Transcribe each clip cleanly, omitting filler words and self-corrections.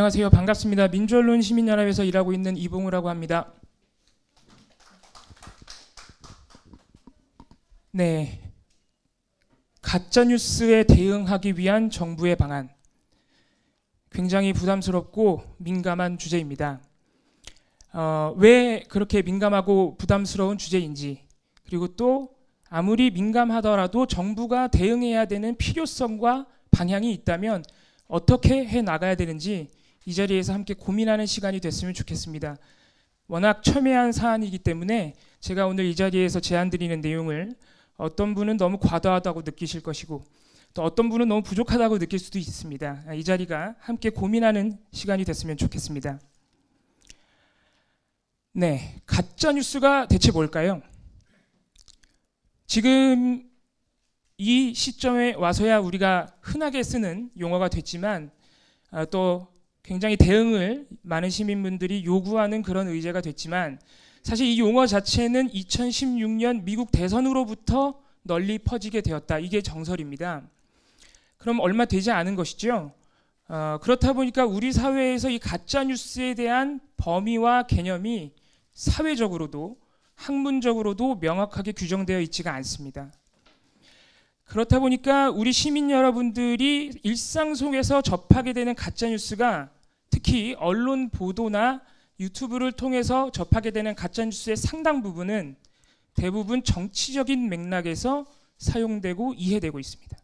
안녕하세요. 반갑습니다. 민주언론 시민연합에서 일하고 있는 이봉우라고 합니다. 네, 가짜뉴스에 대응하기 위한 정부의 방안, 굉장히 부담스럽고 민감한 주제입니다. 왜 그렇게 민감하고 부담스러운 주제인지, 그리고 또 아무리 민감하더라도 정부가 대응해야 되는 필요성과 방향이 있다면 어떻게 해나가야 되는지 이 자리에서 함께 고민하는 시간이 됐으면 좋겠습니다. 워낙 첨예한 사안이기 때문에 제가 오늘 이 자리에서 제안드리는 내용을 어떤 분은 너무 과도하다고 느끼실 것이고 또 어떤 분은 너무 부족하다고 느낄 수도 있습니다. 이 자리가 함께 고민하는 시간이 됐으면 좋겠습니다. 네, 가짜뉴스가 대체 뭘까요? 지금 이 시점에 와서야 우리가 흔하게 쓰는 용어가 됐지만 또 굉장히 대응을 많은 시민분들이 요구하는 그런 의제가 됐지만 사실 이 용어 자체는 2016년 미국 대선으로부터 널리 퍼지게 되었다. 이게 정설입니다. 그럼 얼마 되지 않은 것이죠. 그렇다 보니까 우리 사회에서 이 가짜뉴스에 대한 범위와 개념이 사회적으로도 학문적으로도 명확하게 규정되어 있지가 않습니다. 그렇다 보니까 우리 시민 여러분들이 일상 속에서 접하게 되는 가짜뉴스가 특히 언론 보도나 유튜브를 통해서 접하게 되는 가짜뉴스의 상당 부분은 대부분 정치적인 맥락에서 사용되고 이해되고 있습니다.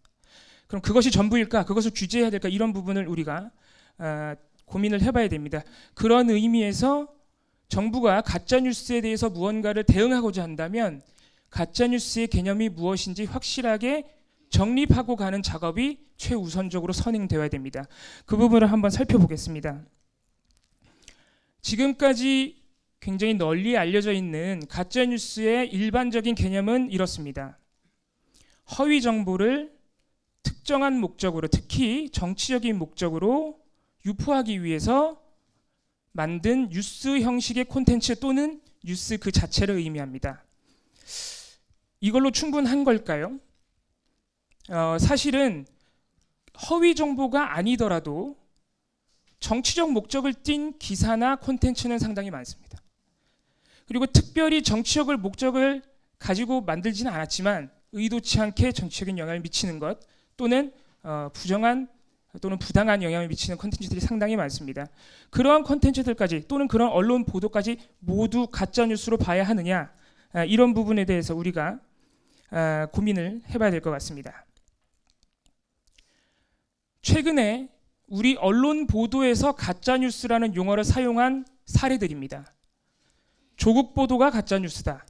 그럼 그것이 전부일까? 그것을 규제해야 될까? 이런 부분을 우리가 고민을 해봐야 됩니다. 그런 의미에서 정부가 가짜뉴스에 대해서 무언가를 대응하고자 한다면 가짜뉴스의 개념이 무엇인지 확실하게 정립하고 가는 작업이 최우선적으로 선행되어야 됩니다. 그 부분을 한번 살펴보겠습니다. 지금까지 굉장히 널리 알려져 있는 가짜뉴스의 일반적인 개념은 이렇습니다. 허위 정보를 특정한 목적으로, 특히 정치적인 목적으로 유포하기 위해서 만든 뉴스 형식의 콘텐츠 또는 뉴스 그 자체를 의미합니다. 이걸로 충분한 걸까요? 사실은 허위 정보가 아니더라도 정치적 목적을 띤 기사나 콘텐츠는 상당히 많습니다. 그리고 특별히 정치적 목적을 가지고 만들지는 않았지만 의도치 않게 정치적인 영향을 미치는 것 또는 부정한 또는 부당한 영향을 미치는 콘텐츠들이 상당히 많습니다. 그러한 콘텐츠들까지 또는 그런 언론 보도까지 모두 가짜뉴스로 봐야 하느냐, 이런 부분에 대해서 우리가 고민을 해봐야 될 것 같습니다. 최근에 우리 언론 보도에서 가짜뉴스라는 용어를 사용한 사례들입니다. 조국 보도가 가짜뉴스다.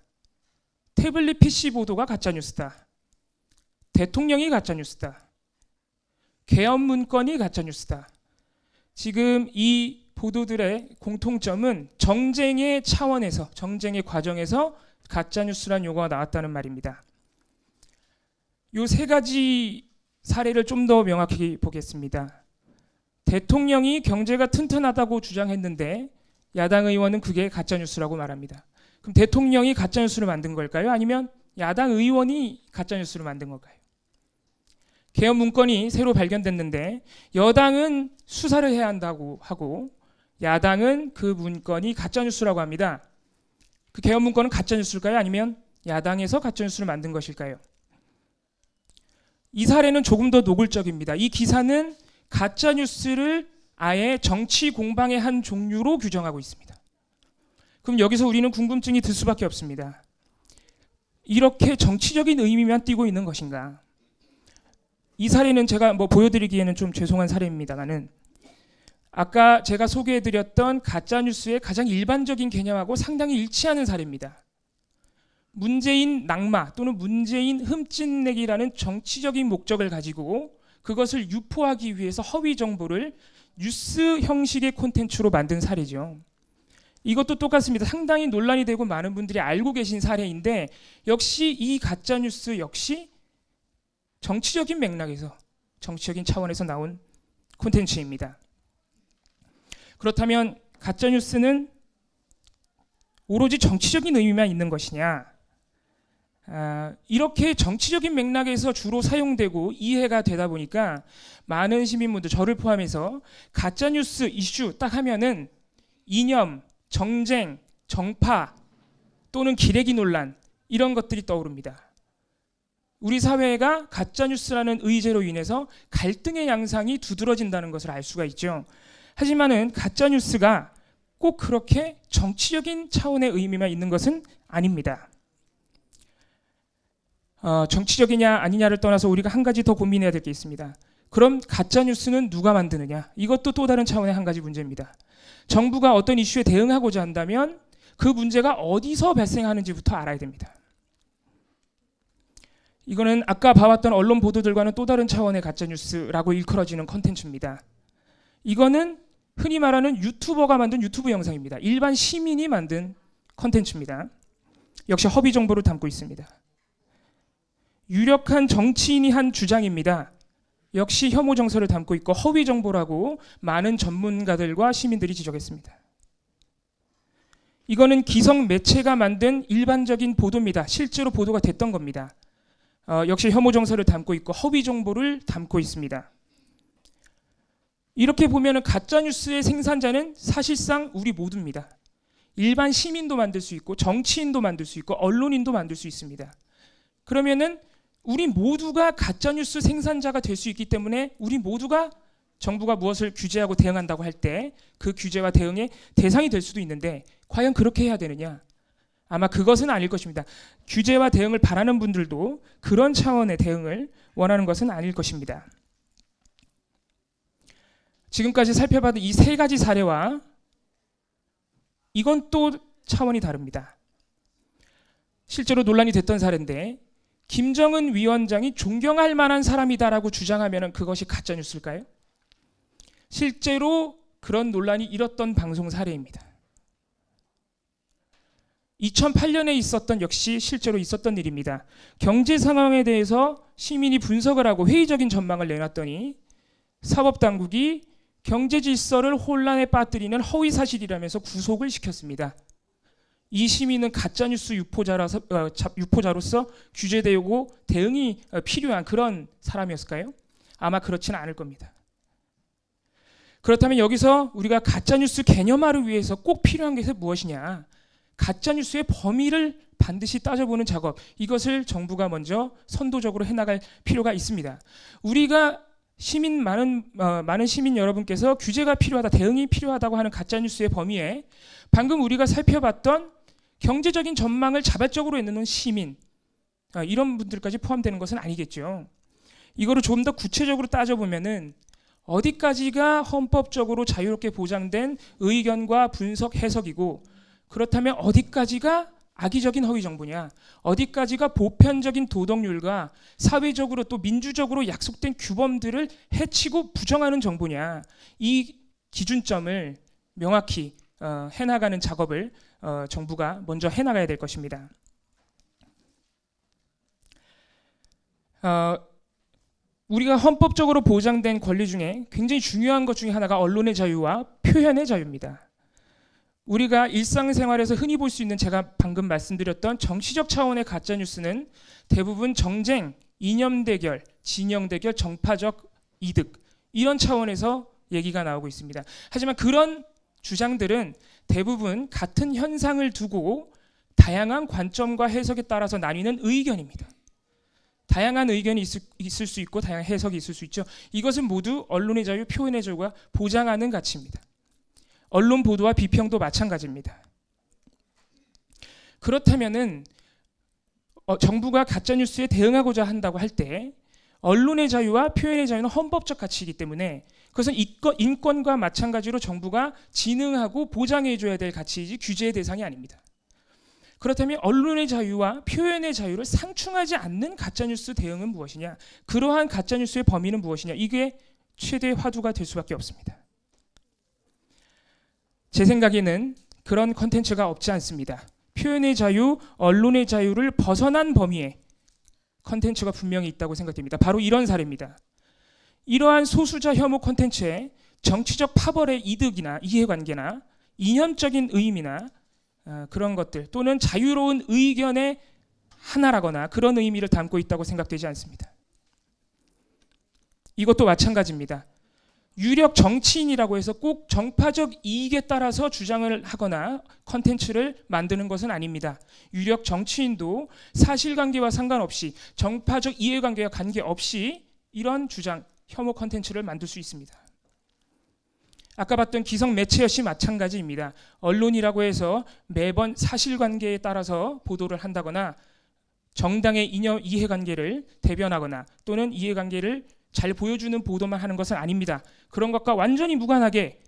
태블릿 PC 보도가 가짜뉴스다. 대통령이 가짜뉴스다. 계엄 문건이 가짜뉴스다. 지금 이 보도들의 공통점은 정쟁의 차원에서, 정쟁의 과정에서 가짜뉴스라는 용어가 나왔다는 말입니다. 이 세 가지 사례를 좀 더 명확히 보겠습니다. 대통령이 경제가 튼튼하다고 주장했는데 야당 의원은 그게 가짜뉴스라고 말합니다. 그럼 대통령이 가짜뉴스를 만든 걸까요? 아니면 야당 의원이 가짜뉴스를 만든 걸까요? 계엄 문건이 새로 발견됐는데 여당은 수사를 해야 한다고 하고 야당은 그 문건이 가짜뉴스라고 합니다. 그 계엄 문건은 가짜뉴스일까요? 아니면 야당에서 가짜뉴스를 만든 것일까요? 이 사례는 조금 더 노골적입니다. 이 기사는 가짜뉴스를 아예 정치 공방의 한 종류로 규정하고 있습니다. 그럼 여기서 우리는 궁금증이 들 수밖에 없습니다. 이렇게 정치적인 의미만 띠고 있는 것인가? 이 사례는 제가 보여드리기에는 좀 죄송한 사례입니다만은 아까 제가 소개해드렸던 가짜뉴스의 가장 일반적인 개념하고 상당히 일치하는 사례입니다. 문재인 낙마 또는 문재인 흠집내기라는 정치적인 목적을 가지고 그것을 유포하기 위해서 허위 정보를 뉴스 형식의 콘텐츠로 만든 사례죠. 이것도 똑같습니다. 상당히 논란이 되고 많은 분들이 알고 계신 사례인데 역시 이 가짜뉴스 역시 정치적인 맥락에서, 정치적인 차원에서 나온 콘텐츠입니다. 그렇다면 가짜뉴스는 오로지 정치적인 의미만 있는 것이냐? 이렇게 정치적인 맥락에서 주로 사용되고 이해가 되다 보니까 많은 시민분들, 저를 포함해서 가짜뉴스 이슈 딱 하면은 이념, 정쟁, 정파 또는 기레기 논란 이런 것들이 떠오릅니다. 우리 사회가 가짜뉴스라는 의제로 인해서 갈등의 양상이 두드러진다는 것을 알 수가 있죠. 하지만은 가짜뉴스가 꼭 그렇게 정치적인 차원의 의미만 있는 것은 아닙니다. 정치적이냐 아니냐를 떠나서 우리가 한 가지 더 고민해야 될 게 있습니다. 그럼 가짜뉴스는 누가 만드느냐? 이것도 또 다른 차원의 한 가지 문제입니다. 정부가 어떤 이슈에 대응하고자 한다면 그 문제가 어디서 발생하는지부터 알아야 됩니다. 이거는 아까 봐왔던 언론 보도들과는 또 다른 차원의 가짜뉴스라고 일컬어지는 컨텐츠입니다. 이거는 흔히 말하는 유튜버가 만든 유튜브 영상입니다. 일반 시민이 만든 컨텐츠입니다. 역시 허위 정보를 담고 있습니다. 유력한 정치인이 한 주장입니다. 역시 혐오 정서를 담고 있고 허위 정보라고 많은 전문가들과 시민들이 지적했습니다. 이거는 기성 매체가 만든 일반적인 보도입니다. 실제로 보도가 됐던 겁니다. 역시 혐오 정서를 담고 있고 허위 정보를 담고 있습니다. 이렇게 보면 가짜뉴스의 생산자는 사실상 우리 모두입니다. 일반 시민도 만들 수 있고 정치인도 만들 수 있고 언론인도 만들 수 있습니다. 그러면은 우리 모두가 가짜뉴스 생산자가 될 수 있기 때문에 우리 모두가 정부가 무엇을 규제하고 대응한다고 할 때 그 규제와 대응의 대상이 될 수도 있는데 과연 그렇게 해야 되느냐? 아마 그것은 아닐 것입니다. 규제와 대응을 바라는 분들도 그런 차원의 대응을 원하는 것은 아닐 것입니다. 지금까지 살펴봤던 이 세 가지 사례와 이건 또 차원이 다릅니다. 실제로 논란이 됐던 사례인데 김정은 위원장이 존경할 만한 사람이다라고 주장하면 그것이 가짜뉴스일까요? 실제로 그런 논란이 일었던 방송 사례입니다. 2008년에 있었던 역시 실제로 있었던 일입니다. 경제 상황에 대해서 시민이 분석을 하고 회의적인 전망을 내놨더니 사법당국이 경제 질서를 혼란에 빠뜨리는 허위 사실이라면서 구속을 시켰습니다. 이 시민은 가짜뉴스 유포자로서 규제되고 대응이 필요한 그런 사람이었을까요? 아마 그렇지는 않을 겁니다. 그렇다면 여기서 우리가 가짜뉴스 개념화를 위해서 꼭 필요한 게 무엇이냐? 가짜뉴스의 범위를 반드시 따져보는 작업, 이것을 정부가 먼저 선도적으로 해나갈 필요가 있습니다. 우리가 많은 시민 여러분께서 규제가 필요하다, 대응이 필요하다고 하는 가짜뉴스의 범위에 방금 우리가 살펴봤던 경제적인 전망을 자발적으로 내놓는 시민, 이런 분들까지 포함되는 것은 아니겠죠. 이거를 좀 더 구체적으로 따져보면은 어디까지가 헌법적으로 자유롭게 보장된 의견과 분석 해석이고 그렇다면 어디까지가 악의적인 허위 정보냐, 어디까지가 보편적인 도덕률과 사회적으로 또 민주적으로 약속된 규범들을 해치고 부정하는 정보냐, 이 기준점을 명확히 해나가는 작업을 정부가 먼저 해나가야 될 것입니다. 우리가 헌법적으로 보장된 권리 중에 굉장히 중요한 것 중에 하나가 언론의 자유와 표현의 자유입니다. 우리가 일상생활에서 흔히 볼 수 있는 제가 방금 말씀드렸던 정치적 차원의 가짜뉴스는 대부분 정쟁, 이념 대결, 진영 대결, 정파적 이득 이런 차원에서 얘기가 나오고 있습니다. 하지만 그런 주장들은 대부분 같은 현상을 두고 다양한 관점과 해석에 따라서 나뉘는 의견입니다. 다양한 의견이 있을 수 있고 다양한 해석이 있을 수 있죠. 이것은 모두 언론의 자유, 표현의 자유가 보장하는 가치입니다. 언론 보도와 비평도 마찬가지입니다. 그렇다면은 정부가 가짜뉴스에 대응하고자 한다고 할 때 언론의 자유와 표현의 자유는 헌법적 가치이기 때문에 그것은 인권과 마찬가지로 정부가 진흥하고 보장해줘야 될 가치이지 규제의 대상이 아닙니다. 그렇다면 언론의 자유와 표현의 자유를 상충하지 않는 가짜뉴스 대응은 무엇이냐? 그러한 가짜뉴스의 범위는 무엇이냐? 이게 최대의 화두가 될 수밖에 없습니다. 제 생각에는 그런 컨텐츠가 없지 않습니다. 표현의 자유, 언론의 자유를 벗어난 범위에 컨텐츠가 분명히 있다고 생각됩니다. 바로 이런 사례입니다. 이러한 소수자 혐오 컨텐츠에 정치적 파벌의 이득이나 이해관계나 이념적인 의미나 그런 것들 또는 자유로운 의견의 하나라거나 그런 의미를 담고 있다고 생각되지 않습니다. 이것도 마찬가지입니다. 유력 정치인이라고 해서 꼭 정파적 이익에 따라서 주장을 하거나 컨텐츠를 만드는 것은 아닙니다. 유력 정치인도 사실관계와 상관없이 정파적 이해관계와 관계없이 이런 주장, 혐오 컨텐츠를 만들 수 있습니다. 아까 봤던 기성 매체 역시 마찬가지입니다. 언론이라고 해서 매번 사실관계에 따라서 보도를 한다거나 정당의 이해관계를 대변하거나 또는 이해관계를 잘 보여주는 보도만 하는 것은 아닙니다. 그런 것과 완전히 무관하게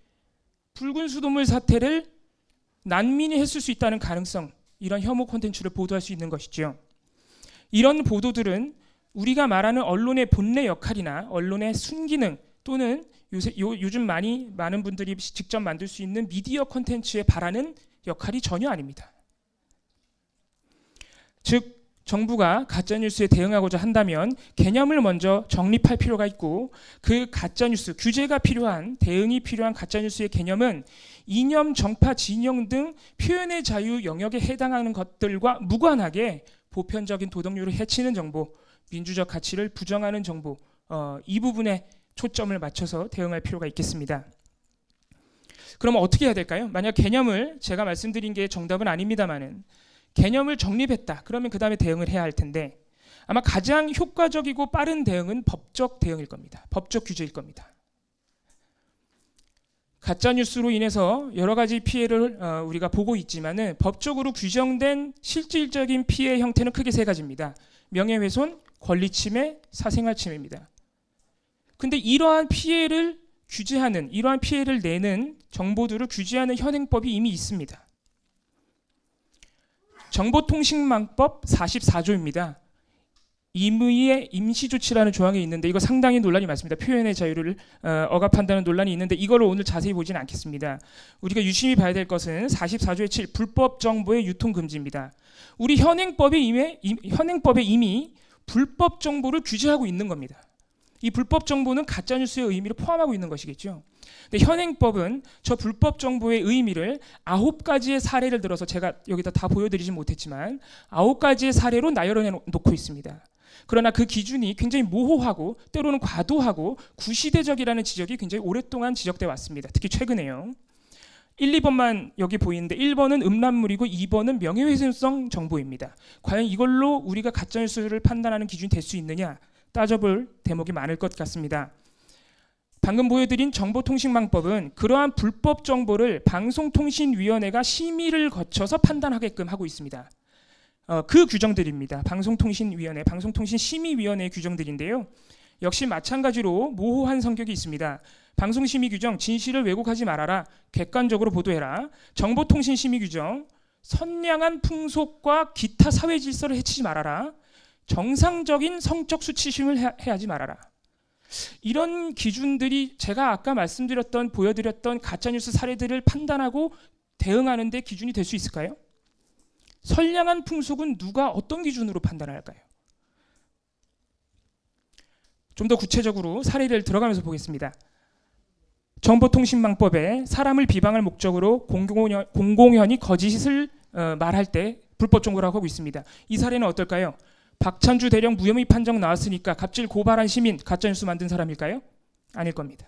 붉은 수돗물 사태를 난민이 했을 수 있다는 가능성, 이런 혐오 콘텐츠를 보도할 수 있는 것이죠. 이런 보도들은 우리가 말하는 언론의 본래 역할이나 언론의 순기능 또는 요즘 많은 분들이 직접 만들 수 있는 미디어 콘텐츠에 바라는 역할이 전혀 아닙니다. 즉 정부가 가짜뉴스에 대응하고자 한다면 개념을 먼저 정립할 필요가 있고, 그 가짜뉴스, 규제가 필요한, 대응이 필요한 가짜뉴스의 개념은 이념, 정파, 진영 등 표현의 자유 영역에 해당하는 것들과 무관하게 보편적인 도덕률을 해치는 정보, 민주적 가치를 부정하는 정보, 이 부분에 초점을 맞춰서 대응할 필요가 있겠습니다. 그럼 어떻게 해야 될까요? 만약 개념을, 제가 말씀드린 게 정답은 아닙니다만은 개념을 정립했다. 그러면 그 다음에 대응을 해야 할 텐데, 아마 가장 효과적이고 빠른 대응은 법적 대응일 겁니다. 법적 규제일 겁니다. 가짜뉴스로 인해서 여러 가지 피해를 우리가 보고 있지만은 법적으로 규정된 실질적인 피해 형태는 크게 세 가지입니다. 명예훼손, 권리침해, 사생활침해입니다. 근데 이러한 피해를 규제하는, 이러한 피해를 내는 정보들을 규제하는 현행법이 이미 있습니다. 정보통신망법 44조입니다. 임의의 임시조치라는 조항이 있는데 이거 상당히 논란이 많습니다. 표현의 자유를 억압한다는 논란이 있는데 이거를 오늘 자세히 보지는 않겠습니다. 우리가 유심히 봐야 될 것은 44조의 7 불법 정보의 유통 금지입니다. 우리 현행법에 이미 불법 정보를 규제하고 있는 겁니다. 이 불법 정보는 가짜뉴스의 의미를 포함하고 있는 것이겠죠. 근데 현행법은 저 불법 정보의 의미를 9가지의 사례를 들어서, 제가 여기다 다 보여드리진 못했지만 9가지의 사례로 나열해 놓고 있습니다. 그러나 그 기준이 굉장히 모호하고 때로는 과도하고 구시대적이라는 지적이 굉장히 오랫동안 지적돼 왔습니다. 특히 최근에요. 1, 2번만 여기 보이는데 1번은 음란물이고 2번은 명예훼손성 정보입니다. 과연 이걸로 우리가 가짜뉴스를 판단하는 기준이 될 수 있느냐, 따져볼 대목이 많을 것 같습니다. 방금 보여드린 정보통신망법은 그러한 불법 정보를 방송통신위원회가 심의를 거쳐서 판단하게끔 하고 있습니다. 그 규정들입니다. 방송통신위원회, 방송통신심의위원회의 규정들인데요. 역시 마찬가지로 모호한 성격이 있습니다. 방송심의 규정, 진실을 왜곡하지 말아라, 객관적으로 보도해라. 정보통신심의 규정, 선량한 풍속과 기타 사회 질서를 해치지 말아라. 정상적인 성적 수치심을 해하지 말아라. 이런 기준들이 제가 아까 말씀드렸던, 보여드렸던 가짜뉴스 사례들을 판단하고 대응하는 데 기준이 될 수 있을까요? 선량한 풍속은 누가 어떤 기준으로 판단할까요? 좀 더 구체적으로 사례를 들어가면서 보겠습니다. 정보통신망법에 사람을 비방할 목적으로 공공연히 거짓을 말할 때 불법 정보라고 하고 있습니다. 이 사례는 어떨까요? 박찬주 대령 무혐의 판정 나왔으니까 갑질 고발한 시민 가짜뉴스 만든 사람일까요? 아닐 겁니다.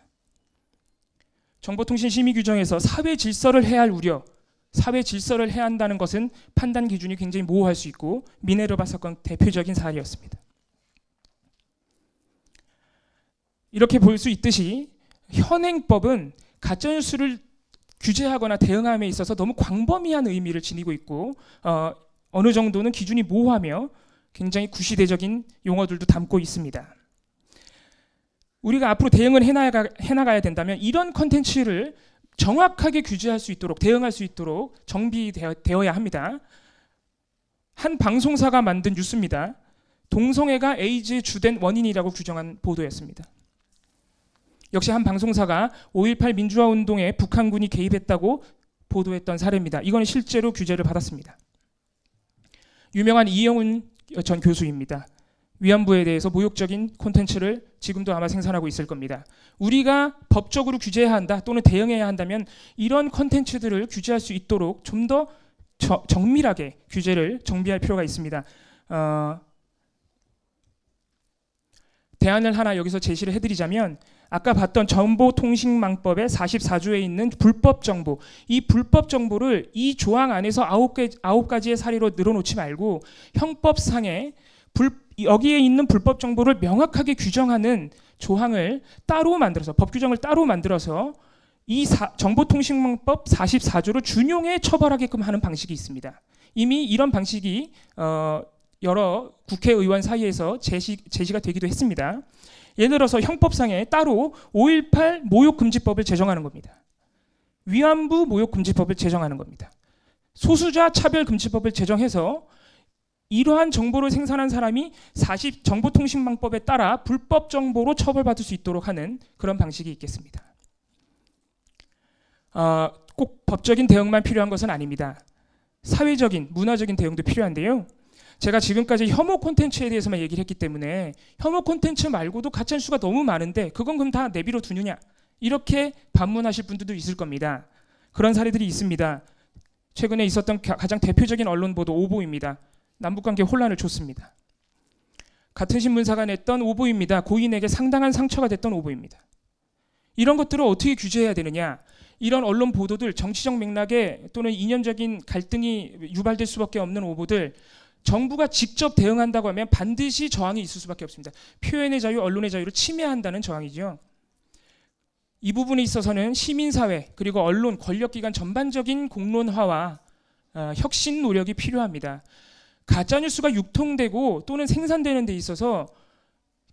정보통신심의 규정에서 사회 질서를 해할 우려, 사회 질서를 해야 한다는 것은 판단 기준이 굉장히 모호할 수 있고 미네르바 사건 대표적인 사례였습니다. 이렇게 볼 수 있듯이 현행법은 가짜뉴스를 규제하거나 대응함에 있어서 너무 광범위한 의미를 지니고 있고 어느 정도는 기준이 모호하며 굉장히 구시대적인 용어들도 담고 있습니다. 우리가 앞으로 대응을 해나가야 된다면 이런 컨텐츠를 정확하게 규제할 수 있도록, 대응할 수 있도록 정비되어야 합니다. 한 방송사가 만든 뉴스입니다. 동성애가 에이즈의 주된 원인이라고 규정한 보도였습니다. 역시 한 방송사가 5.18 민주화운동에 북한군이 개입했다고 보도했던 사례입니다. 이건 실제로 규제를 받았습니다. 유명한 이영훈 전 교수입니다. 위안부에 대해서 모욕적인 콘텐츠를 지금도 아마 생산하고 있을 겁니다. 우리가 법적으로 규제해야 한다 또는 대응해야 한다면 이런 콘텐츠들을 규제할 수 있도록 좀 더 정밀하게 규제를 정비할 필요가 있습니다. 대안을 하나 여기서 제시를 해드리자면, 아까 봤던 정보통신망법의 44조에 있는 불법 정보, 이 불법 정보를 이 조항 안에서 9가지의 사례로 늘어놓지 말고 형법상에 여기에 있는 불법 정보를 명확하게 규정하는 조항을 따로 만들어서, 법 규정을 따로 만들어서 이 정보통신망법 44조를 준용해 처벌하게끔 하는 방식이 있습니다. 이미 이런 방식이 여러 국회의원 사이에서 제시가 되기도 했습니다. 예를 들어서 형법상에 따로 5.18 모욕금지법을 제정하는 겁니다. 위안부 모욕금지법을 제정하는 겁니다. 소수자 차별금지법을 제정해서 이러한 정보를 생산한 사람이 정보통신망법에 따라 불법 정보로 처벌받을 수 있도록 하는 그런 방식이 있겠습니다. 꼭 법적인 대응만 필요한 것은 아닙니다. 사회적인, 문화적인 대응도 필요한데요. 제가 지금까지 혐오 콘텐츠에 대해서만 얘기를 했기 때문에 혐오 콘텐츠 말고도 가짜뉴스가 너무 많은데 그건 그럼 다 내비로 두느냐, 이렇게 반문하실 분들도 있을 겁니다. 그런 사례들이 있습니다. 최근에 있었던 가장 대표적인 언론 보도 오보입니다. 남북관계 혼란을 줬습니다. 같은 신문사가 냈던 오보입니다. 고인에게 상당한 상처가 됐던 오보입니다. 이런 것들을 어떻게 규제해야 되느냐, 이런 언론 보도들, 정치적 맥락에 또는 이념적인 갈등이 유발될 수밖에 없는 오보들, 정부가 직접 대응한다고 하면 반드시 저항이 있을 수밖에 없습니다. 표현의 자유, 언론의 자유를 침해한다는 저항이죠. 이 부분에 있어서는 시민사회 그리고 언론, 권력기관 전반적인 공론화와 혁신 노력이 필요합니다. 가짜뉴스가 유통되고 또는 생산되는 데 있어서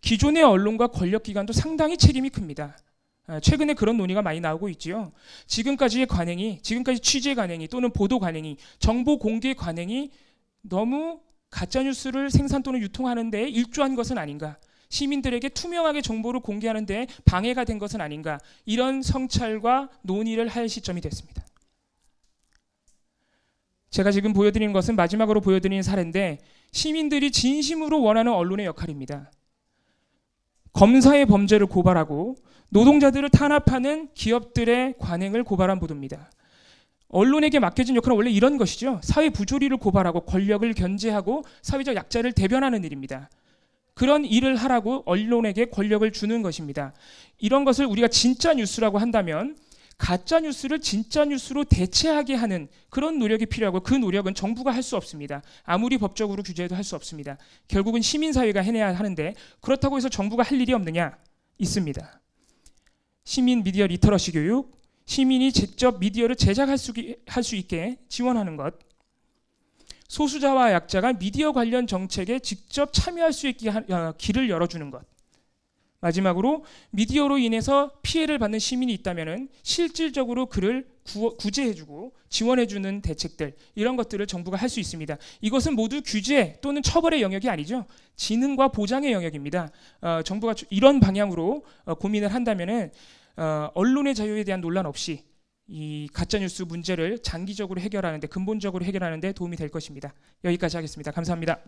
기존의 언론과 권력기관도 상당히 책임이 큽니다. 최근에 그런 논의가 많이 나오고 있지요. 지금까지 취재 관행이 또는 보도 관행이, 정보 공개 관행이 너무 가짜뉴스를 생산 또는 유통하는 데 일조한 것은 아닌가, 시민들에게 투명하게 정보를 공개하는 데 방해가 된 것은 아닌가, 이런 성찰과 논의를 할 시점이 됐습니다. 제가 지금 보여드리는 것은 마지막으로 보여드리는 사례인데, 시민들이 진심으로 원하는 언론의 역할입니다. 검사의 범죄를 고발하고 노동자들을 탄압하는 기업들의 관행을 고발한 보도입니다. 언론에게 맡겨진 역할은 원래 이런 것이죠. 사회 부조리를 고발하고 권력을 견제하고 사회적 약자를 대변하는 일입니다. 그런 일을 하라고 언론에게 권력을 주는 것입니다. 이런 것을 우리가 진짜 뉴스라고 한다면 가짜 뉴스를 진짜 뉴스로 대체하게 하는 그런 노력이 필요하고, 그 노력은 정부가 할 수 없습니다. 아무리 법적으로 규제해도 할 수 없습니다. 결국은 시민사회가 해내야 하는데, 그렇다고 해서 정부가 할 일이 없느냐? 있습니다. 시민 미디어 리터러시 교육, 시민이 직접 미디어를 제작할 수 있게 지원하는 것, 소수자와 약자가 미디어 관련 정책에 직접 참여할 수 있게 길을 열어주는 것, 마지막으로 미디어로 인해서 피해를 받는 시민이 있다면 실질적으로 그를 구제해주고 지원해주는 대책들, 이런 것들을 정부가 할 수 있습니다. 이것은 모두 규제 또는 처벌의 영역이 아니죠. 지능과 보장의 영역입니다. 정부가 이런 방향으로 고민을 한다면 언론의 자유에 대한 논란 없이 이 가짜뉴스 문제를 장기적으로 해결하는데, 근본적으로 해결하는데 도움이 될 것입니다. 여기까지 하겠습니다. 감사합니다.